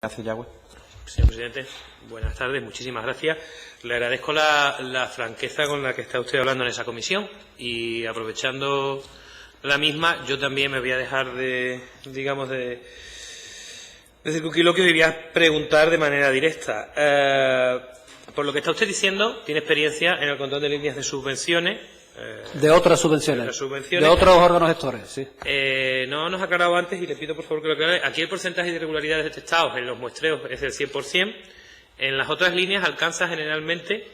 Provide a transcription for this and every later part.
Señor presidente, buenas tardes, muchísimas gracias. Le agradezco la franqueza con la que está usted hablando en esa comisión y aprovechando la misma, yo también me voy a dejar de circunloquio y voy a preguntar de manera directa. Por lo que está usted diciendo, tiene experiencia en el control de líneas de subvenciones. De otras subvenciones, de otros órganos gestores, sí. No nos ha aclarado antes y le pido por favor que lo aclare. Aquí el porcentaje de irregularidades detectados en los muestreos es del 100%. En las otras líneas alcanza generalmente.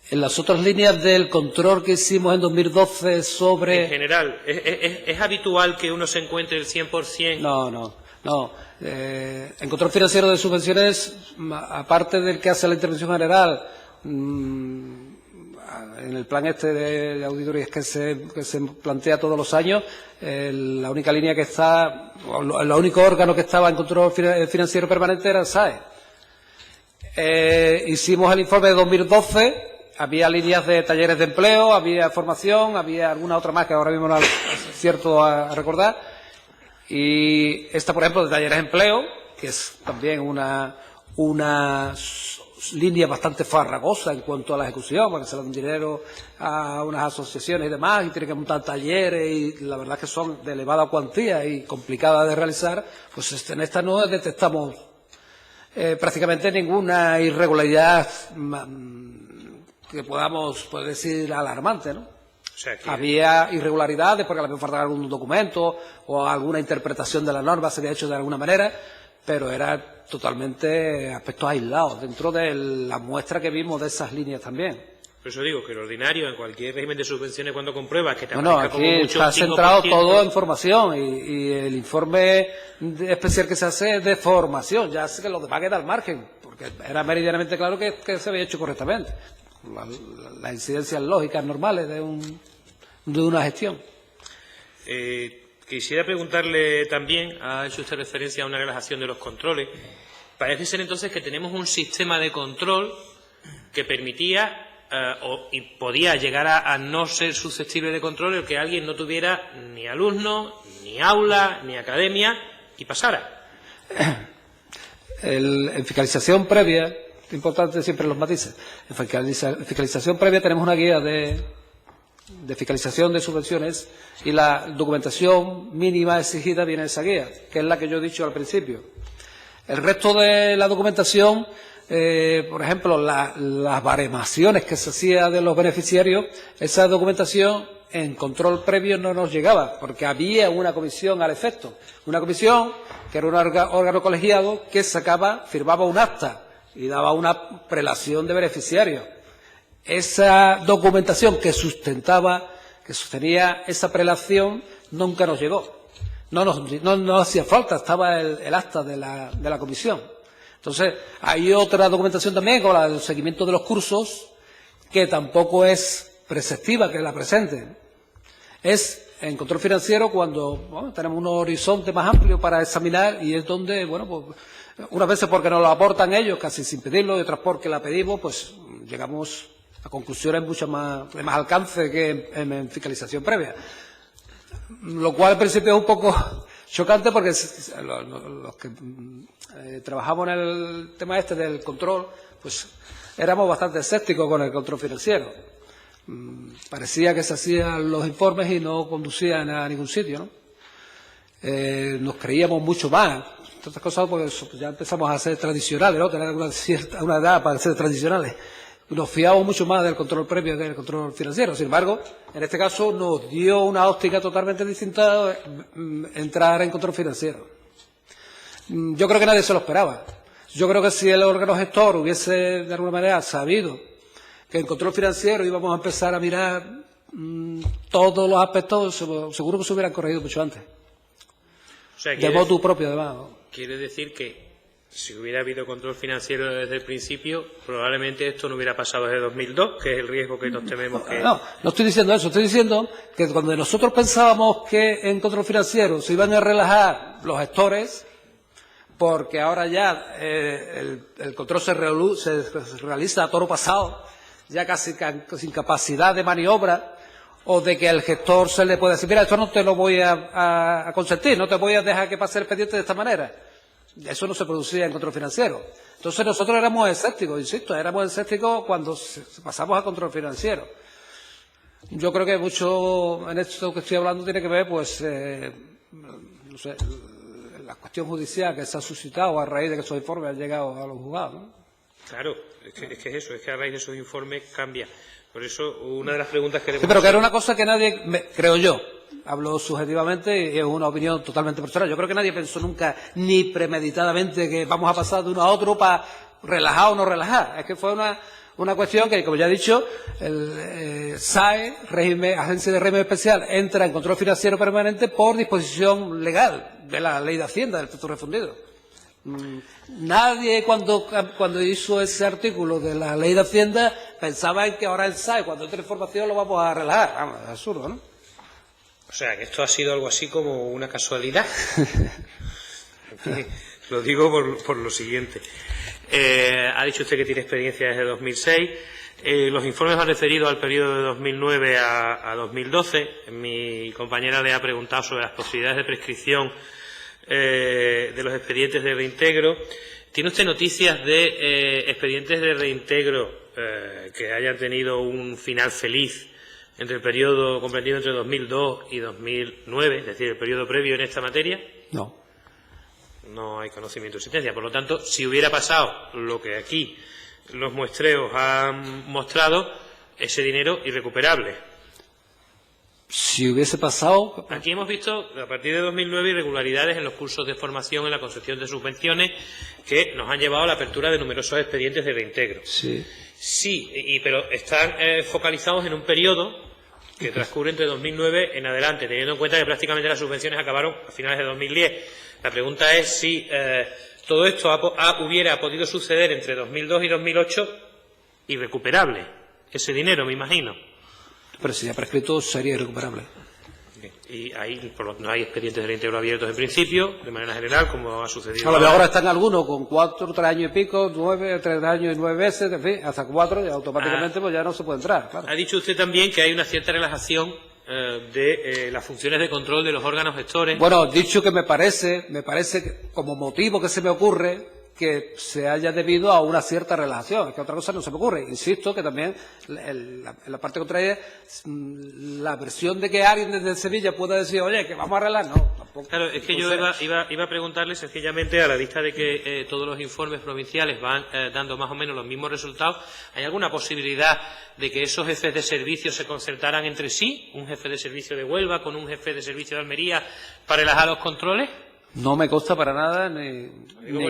En las otras líneas del control que hicimos en 2012 sobre. En general, ¿es habitual que uno se encuentre el 100%? No. En control financiero de subvenciones, aparte del que hace la intervención general, en el plan este de auditorías que se plantea todos los años, la única línea que está, el único órgano que estaba en control financiero permanente era el SAE. Hicimos el informe de 2012, había líneas de talleres de empleo, había formación, había alguna otra más que ahora mismo no cierto a recordar. Y esta, por ejemplo, de talleres de empleo, que es también una línea bastante farragosa en cuanto a la ejecución, porque se le dan dinero a unas asociaciones y demás, y tienen que montar talleres, y la verdad que son de elevada cuantía y complicadas de realizar, pues en esta no detectamos prácticamente ninguna irregularidad que podamos decir alarmante, ¿no? O sea, que había irregularidades porque a lo mejor faltaba algún documento o alguna interpretación de la norma se había hecho de alguna manera, pero era totalmente aspectos aislados dentro de la muestra que vimos de esas líneas también. Por eso digo que lo ordinario en cualquier régimen de subvenciones cuando compruebas que te aparezca como mucho está centrado 5%. Todo en formación y el informe especial que se hace es de formación, ya sé que lo demás queda al margen, porque era meridianamente claro que se había hecho correctamente. Las incidencias lógicas normales de una gestión. Quisiera preguntarle también, ha hecho usted referencia a una relajación de los controles. Parece ser entonces que tenemos un sistema de control que permitía y podía llegar a no ser susceptible de control el que alguien no tuviera ni alumnos, ni aula, ni academia y pasara. En fiscalización previa, importante siempre los matices, en fiscalización previa tenemos una guía de fiscalización de subvenciones y la documentación mínima exigida viene en esa guía, que es la que yo he dicho al principio. El resto de la documentación, por ejemplo, las baremaciones que se hacía de los beneficiarios, esa documentación en control previo no nos llegaba, porque había una comisión al efecto. Una comisión que era un órgano colegiado que firmaba un acta y daba una prelación de beneficiarios. Esa documentación que sostenía esa prelación nunca nos llegó. No hacía falta, estaba el acta de la comisión. Entonces, hay otra documentación también, como la del seguimiento de los cursos, que tampoco es preceptiva que la presenten. Es en control financiero cuando tenemos un horizonte más amplio para examinar y es donde, unas veces porque nos lo aportan ellos, casi sin pedirlo, y otras porque la pedimos, pues llegamos a conclusiones mucho más de más alcance que en fiscalización previa. Lo cual al principio es un poco chocante porque los que trabajamos en el tema este del control, pues éramos bastante escépticos con el control financiero. Parecía que se hacían los informes y no conducían a ningún sitio, ¿no? Nos creíamos mucho más. Estas cosas porque ya empezamos a ser tradicionales, ¿no? Tener una edad para ser tradicionales. Nos fiamos mucho más del control previo que del control financiero. Sin embargo, en este caso nos dio una óptica totalmente distinta entrar en control financiero. Yo creo que nadie se lo esperaba. Yo creo que si el órgano gestor hubiese de alguna manera sabido que en control financiero íbamos a empezar a mirar todos los aspectos, seguro que se hubieran corregido mucho antes. O sea, de motu propio, además, ¿no? Quiere decir que si hubiera habido control financiero desde el principio, probablemente esto no hubiera pasado desde 2002, que es el riesgo que nos tememos que... No estoy diciendo eso. Estoy diciendo que cuando nosotros pensábamos que en control financiero se iban a relajar los gestores, porque ahora ya el control se realiza a toro pasado, ya casi sin capacidad de maniobra, o de que al gestor se le puede decir, mira, esto no te lo voy a consentir, no te voy a dejar que pase el expediente de esta manera. eso no se producía en control financiero. Entonces nosotros éramos escépticos, insisto, éramos escépticos cuando pasamos a control financiero. Yo creo que mucho en esto que estoy hablando tiene que ver, pues, no sé, la cuestión judicial que se ha suscitado a raíz de que esos informes han llegado a los juzgados, ¿no? Claro, es que es eso, es que a raíz de esos informes cambia. Por eso, una de las preguntas que... Sí, pero que era una cosa que nadie, creo yo, hablo subjetivamente y es una opinión totalmente personal. Yo creo que nadie pensó nunca, ni premeditadamente, que vamos a pasar de uno a otro para relajar o no relajar. Es que fue una cuestión que, como ya he dicho, el SAE, Agencia de Régimen Especial, entra en control financiero permanente por disposición legal de la Ley de Hacienda, del texto refundido. Nadie cuando hizo ese artículo de la Ley de Hacienda pensaba en que ahora el SAE, cuando entre información, lo vamos a relajar. Vamos, es absurdo, ¿no? O sea, que esto ha sido algo así como una casualidad. Lo digo por lo siguiente. Ha dicho usted que tiene experiencia desde 2006. Los informes han referido al periodo de 2009 a 2012. Mi compañera le ha preguntado sobre las posibilidades de prescripción de los expedientes de reintegro. ¿Tiene usted noticias de expedientes de reintegro que hayan tenido un final feliz entre el periodo comprendido entre 2002 y 2009, es decir, el periodo previo en esta materia? No. No hay conocimiento de existencia. Por lo tanto, si hubiera pasado lo que aquí los muestreos han mostrado, ese dinero irrecuperable. Si hubiese pasado... Aquí hemos visto, a partir de 2009, irregularidades en los cursos de formación en la concesión de subvenciones que nos han llevado a la apertura de numerosos expedientes de reintegro. Sí. Sí, pero están focalizados en un periodo que transcurre entre 2009 en adelante, teniendo en cuenta que prácticamente las subvenciones acabaron a finales de 2010. La pregunta es si todo esto hubiera podido suceder entre 2002 y 2008, irrecuperable. Ese dinero, me imagino. Pero si ya prescrito, sería irrecuperable. Y ahí no hay expedientes de reintegro abiertos en principio, de manera general, como ha sucedido ahora están algunos con 4, 3 años y pico, 3 años y 9 meses, en fin, hasta 4, y automáticamente pues ya no se puede entrar. Claro. Ha dicho usted también que hay una cierta relajación de las funciones de control de los órganos gestores. Bueno, dicho que me parece que como motivo que se me ocurre que se haya debido a una cierta relajación, es que otra cosa no se me ocurre. Insisto que también en la parte contraria, la versión de que alguien desde Sevilla pueda decir, oye, que vamos a relajar, no, tampoco. Claro, es que yo iba a preguntarle sencillamente, a la vista de que todos los informes provinciales van dando más o menos los mismos resultados, ¿hay alguna posibilidad de que esos jefes de servicio se concertaran entre sí, un jefe de servicio de Huelva con un jefe de servicio de Almería, para relajar los controles? No me consta para nada, ni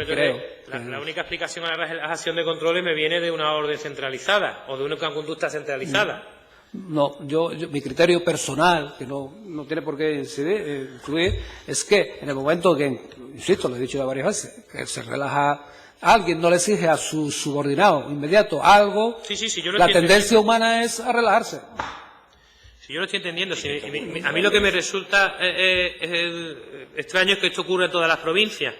creo. La única explicación a la relajación de controles me viene de una orden centralizada o de una conducta centralizada. No, mi criterio personal, que no tiene por qué influir, es que en el momento que, insisto, lo he dicho ya varias veces, que se relaja alguien, no le exige a su subordinado inmediato algo, la tendencia humana es a relajarse. Si yo lo estoy entendiendo, a mí lo que me resulta extraño es que esto ocurra en todas las provincias.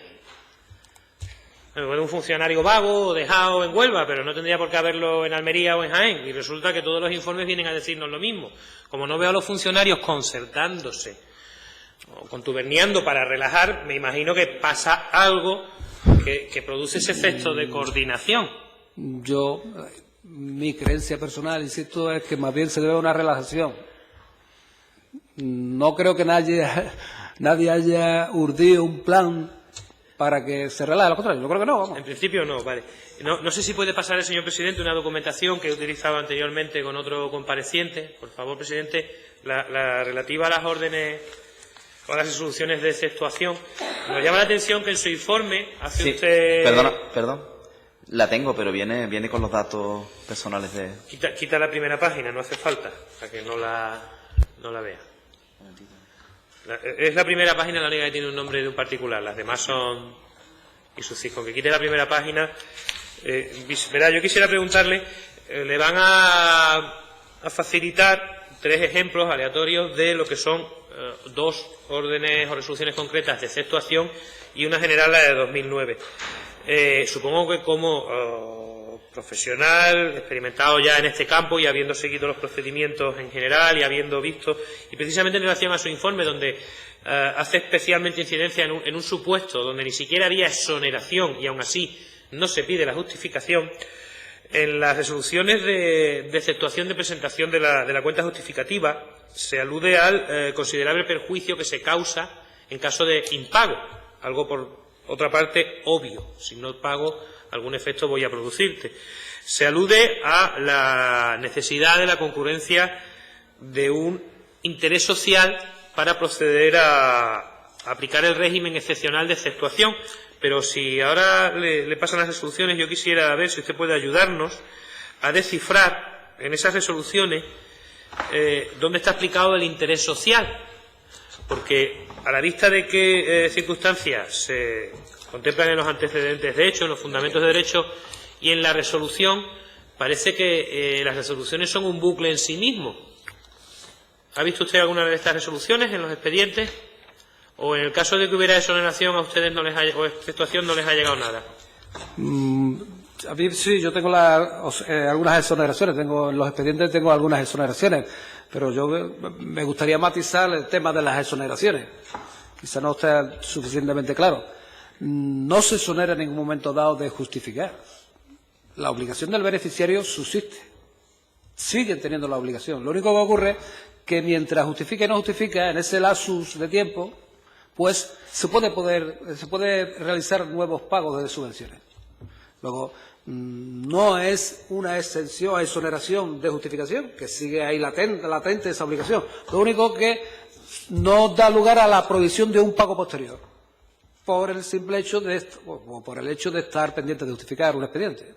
Un funcionario vago o dejado en Huelva, pero no tendría por qué haberlo en Almería o en Jaén. Y resulta que todos los informes vienen a decirnos lo mismo. Como no veo a los funcionarios concertándose o contuberniando para relajar, me imagino que pasa algo que produce ese efecto de coordinación. Mi creencia personal, insisto, es que más bien se debe a una relajación. No creo que nadie haya urdido un plan para que se relaje, lo contrario, yo creo que no, vamos. En principio no, vale. No sé si puede pasar el señor presidente una documentación que he utilizado anteriormente con otro compareciente. Por favor, presidente, la relativa a las órdenes o a las resoluciones de exceptuación. Nos llama la atención que en su informe hace usted... Perdón. La tengo, pero viene con los datos personales de... Quita la primera página, no hace falta, para que no la vea. Es la primera página la única que tiene un nombre de un particular, las demás son y sus hijos. Que quite la primera página. Verá, yo quisiera preguntarle, le van a facilitar 3 ejemplos aleatorios de lo que son 2 órdenes o resoluciones concretas de exceptuación y una general, la de 2009. Supongo que como profesional, experimentado ya en este campo y habiendo seguido los procedimientos en general y habiendo visto, y precisamente en relación a su informe, donde hace especialmente incidencia en un supuesto donde ni siquiera había exoneración y aún así no se pide la justificación, en las resoluciones de exceptuación de presentación de la cuenta justificativa se alude al considerable perjuicio que se causa en caso de impago, algo por otra parte obvio, si no pago algún efecto voy a producirte. Se alude a la necesidad de la concurrencia de un interés social para proceder a aplicar el régimen excepcional de exceptuación. Pero si ahora le pasan las resoluciones, yo quisiera ver si usted puede ayudarnos a descifrar en esas resoluciones dónde está aplicado el interés social. Porque a la vista de qué circunstancias se contemplan en los antecedentes de hecho, en los fundamentos de derecho y en la resolución, parece que las resoluciones son un bucle en sí mismo. ¿Ha visto usted alguna de estas resoluciones en los expedientes? ¿O en el caso de que hubiera exoneración a ustedes o exceptuación no les ha llegado nada? A mí sí, yo tengo algunas exoneraciones, en los expedientes tengo algunas exoneraciones, pero yo me gustaría matizar el tema de las exoneraciones. Quizá no esté suficientemente claro. No se exonera en ningún momento dado de justificar. La obligación del beneficiario subsiste. Siguen teniendo la obligación. Lo único que ocurre es que mientras justifica y no justifica, en ese lapsus de tiempo, pues se puede realizar nuevos pagos de subvenciones. Luego, no es una exención, exoneración de justificación, que sigue ahí latente esa obligación. Lo único que no da lugar a la provisión de un pago posterior, por el simple hecho de estar pendiente de justificar un expediente.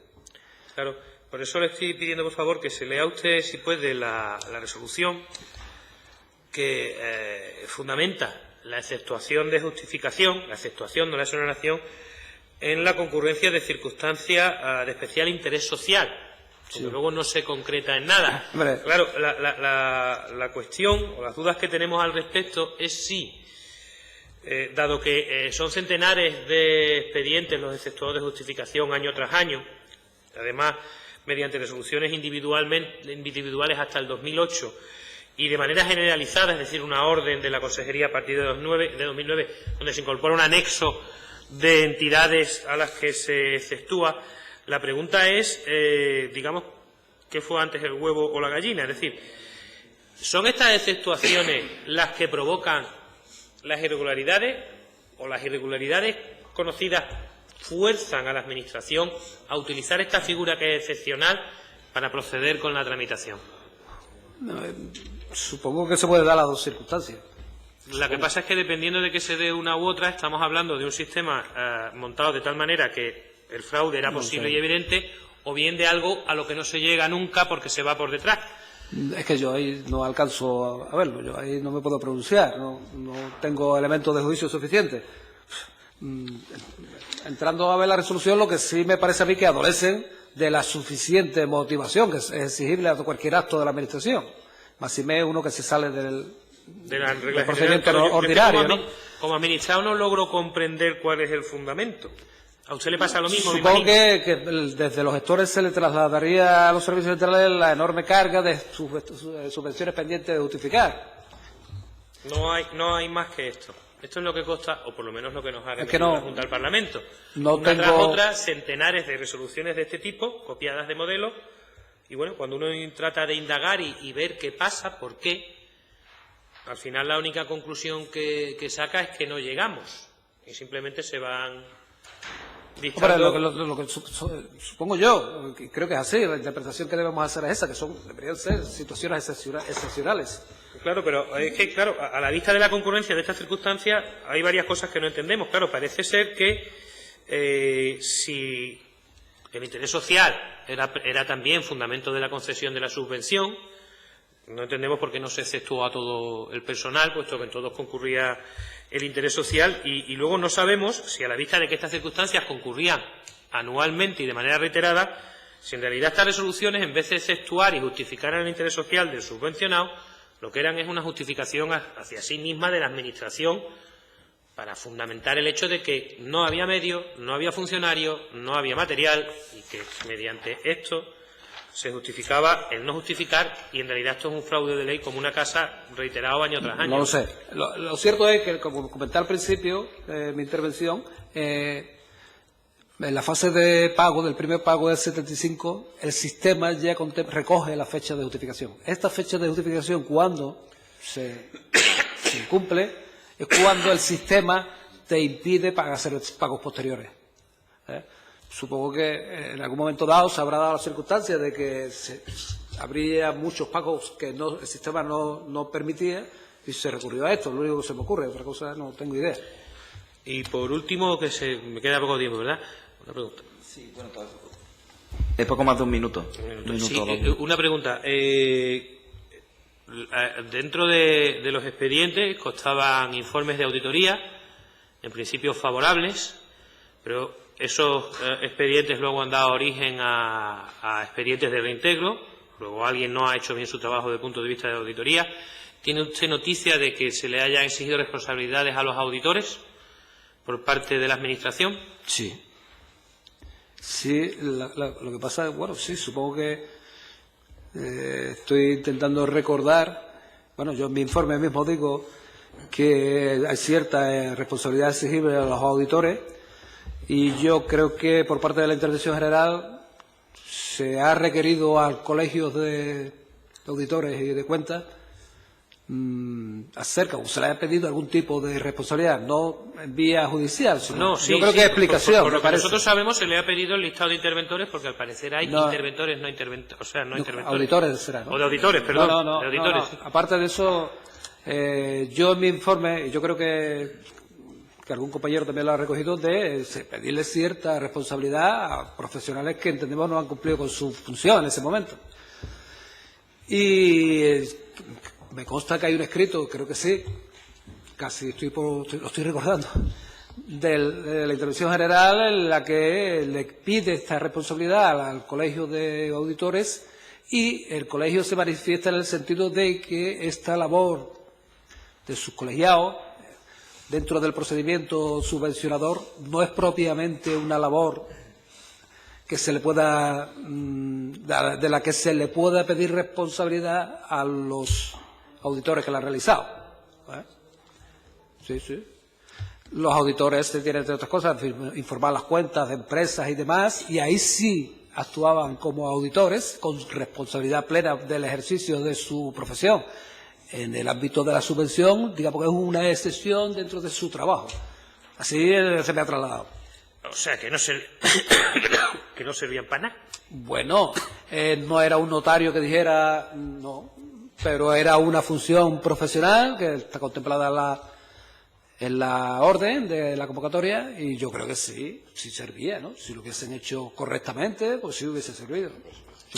Claro, por eso le estoy pidiendo, por favor, que se lea usted, si puede, la resolución que fundamenta la exceptuación de justificación, la exceptuación, no la exoneración, en la concurrencia de circunstancias de especial interés social, porque sí, luego no se concreta en nada. Hombre. Claro, la cuestión o las dudas que tenemos al respecto es si, dado que son centenares de expedientes los exceptuados de justificación año tras año, además mediante resoluciones individuales hasta el 2008, y de manera generalizada, es decir, una orden de la Consejería a partir de 2009, donde se incorpora un anexo de entidades a las que se exceptúa, la pregunta es, digamos, ¿qué fue antes el huevo o la gallina? Es decir, ¿son estas exceptuaciones las que provocan las irregularidades o las irregularidades conocidas fuerzan a la Administración a utilizar esta figura que es excepcional para proceder con la tramitación? Supongo que se puede dar las dos circunstancias. Lo que pasa es que dependiendo de que se dé una u otra, estamos hablando de un sistema montado de tal manera que el fraude era posible y evidente, o bien de algo a lo que no se llega nunca porque se va por detrás. Es que yo ahí no alcanzo a verlo, yo ahí no me puedo pronunciar, no tengo elementos de juicio suficientes. Entrando a ver la resolución, lo que sí me parece a mí que adolecen de la suficiente motivación que es exigible a cualquier acto de la Administración. Máxime uno que se sale del procedimiento ordinario, ¿no? Como administrado no logro comprender cuál es el fundamento. ¿A usted le pasa lo mismo? Supongo que desde los gestores se le trasladaría a los servicios electorales la enorme carga de subvenciones pendientes de justificar. No hay más que esto. Esto es lo que consta, o por lo menos lo que nos ha remitido la Junta al Parlamento. Una tras otra, centenares de resoluciones de este tipo, copiadas de modelos, y bueno, cuando uno trata de indagar y ver qué pasa, por qué, al final la única conclusión que saca es que no llegamos, y simplemente se van dictando. Lo que supongo yo, creo que es así, la interpretación que debemos hacer es esa, que deberían ser situaciones excepcionales. Claro, pero es que, claro, a la vista de la concurrencia de estas circunstancias hay varias cosas que no entendemos. Claro, parece ser que si el interés social era también fundamento de la concesión de la subvención, no entendemos por qué no se exceptuó a todo el personal, puesto que en todos concurría el interés social, y luego no sabemos si a la vista de que estas circunstancias concurrían anualmente y de manera reiterada, si en realidad estas resoluciones, en vez de exceptuar y justificar el interés social del subvencionado, lo que eran es una justificación hacia sí misma de la Administración para fundamentar el hecho de que no había medios, no había funcionarios, no había material y que mediante esto se justificaba el no justificar, y en realidad esto es un fraude de ley como una casa reiterado año tras año. No lo sé. Lo cierto es que, como comenté al principio de mi intervención, en la fase de pago, del primer pago del 75, el sistema ya recoge la fecha de justificación. Esta fecha de justificación, cuando se incumple, es cuando el sistema te impide hacer pagos posteriores. Supongo que en algún momento dado se habrá dado la circunstancia de que habría muchos pagos que el sistema no permitía y se recurrió a esto. Lo único que se me ocurre, otra cosa no tengo idea. Y por último, que me queda poco tiempo, ¿verdad? Una pregunta. Sí, bueno, es poco más de un minuto. Sí, una pregunta. Dentro de los expedientes constaban informes de auditoría, en principio favorables, pero esos expedientes luego han dado origen a expedientes de reintegro. Luego alguien no ha hecho bien su trabajo desde el punto de vista de auditoría. ¿Tiene usted noticia de que se le hayan exigido responsabilidades a los auditores por parte de la Administración? Sí. Sí, lo que pasa es, bueno, sí, supongo que estoy intentando recordar, bueno, yo en mi informe mismo digo que hay cierta responsabilidad exigible a los auditores, y yo creo que por parte de la Intervención General se ha requerido al colegio de auditores y de cuentas acerca, o se le ha pedido algún tipo de responsabilidad, no en vía judicial, sino yo creo que explicación. Por lo que nosotros sabemos, se le ha pedido el listado de interventores, porque al parecer hay interventores, no interventores, o sea, no interventores. Auditores será, ¿no? O de auditores, perdón. No, de auditores. Aparte de eso, yo en mi informe, yo creo que algún compañero también lo ha recogido, de pedirle cierta responsabilidad a profesionales que entendemos no han cumplido con su función en ese momento. Y me consta que hay un escrito, creo que sí, casi lo estoy recordando, de la Intervención General, en la que le pide esta responsabilidad al Colegio de Auditores, y el colegio se manifiesta en el sentido de que esta labor de sus colegiados dentro del procedimiento subvencionador no es propiamente una labor que se le pueda de la que se le pueda pedir responsabilidad a los auditores que la han realizado. Sí, sí. Los auditores tienen, entre otras cosas, informar las cuentas de empresas y demás, y ahí sí actuaban como auditores con responsabilidad plena del ejercicio de su profesión. En el ámbito de la subvención, digamos que es una excepción dentro de su trabajo. Así se me ha trasladado. O sea, que no servían para nada. Bueno, no era un notario que dijera no, pero era una función profesional que está contemplada en la orden de la convocatoria, y yo creo que sí servía, ¿no? Si lo hubiesen hecho correctamente, pues sí hubiese servido.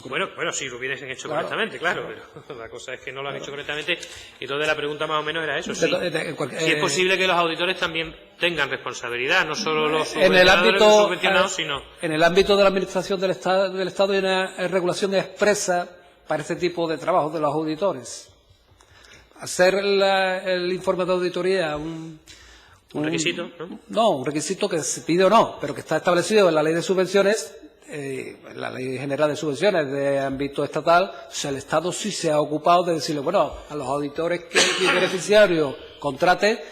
Bueno, si lo hubiesen hecho correctamente, claro, pero la cosa es que no lo han hecho correctamente, y entonces la pregunta más o menos era eso. Si es posible que los auditores también tengan responsabilidad, no solo los subvencionados, sino... En el ámbito de la Administración del Estado hay una regulación expresa para este tipo de trabajo de los auditores. Hacer el informe de auditoría un requisito, ¿no? No, un requisito que se pide o no, pero que está establecido en la Ley de Subvenciones, la Ley General de Subvenciones de ámbito estatal. O sea, el Estado sí se ha ocupado de decirle, bueno, a los auditores que el beneficiario contrate,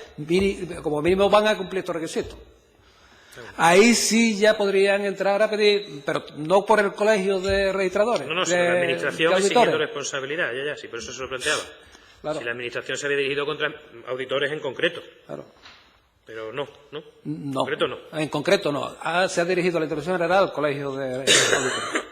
como mínimo van a cumplir estos requisitos. Ahí sí ya podrían entrar a pedir, pero no por el colegio de registradores. No, si la Administración exigiendo responsabilidad, sí, por eso se lo planteaba. Claro. Si la Administración se había dirigido contra auditores en concreto. Claro. Pero no. No. En concreto no. En concreto no. Se ha dirigido a la Intervención General al colegio de auditores.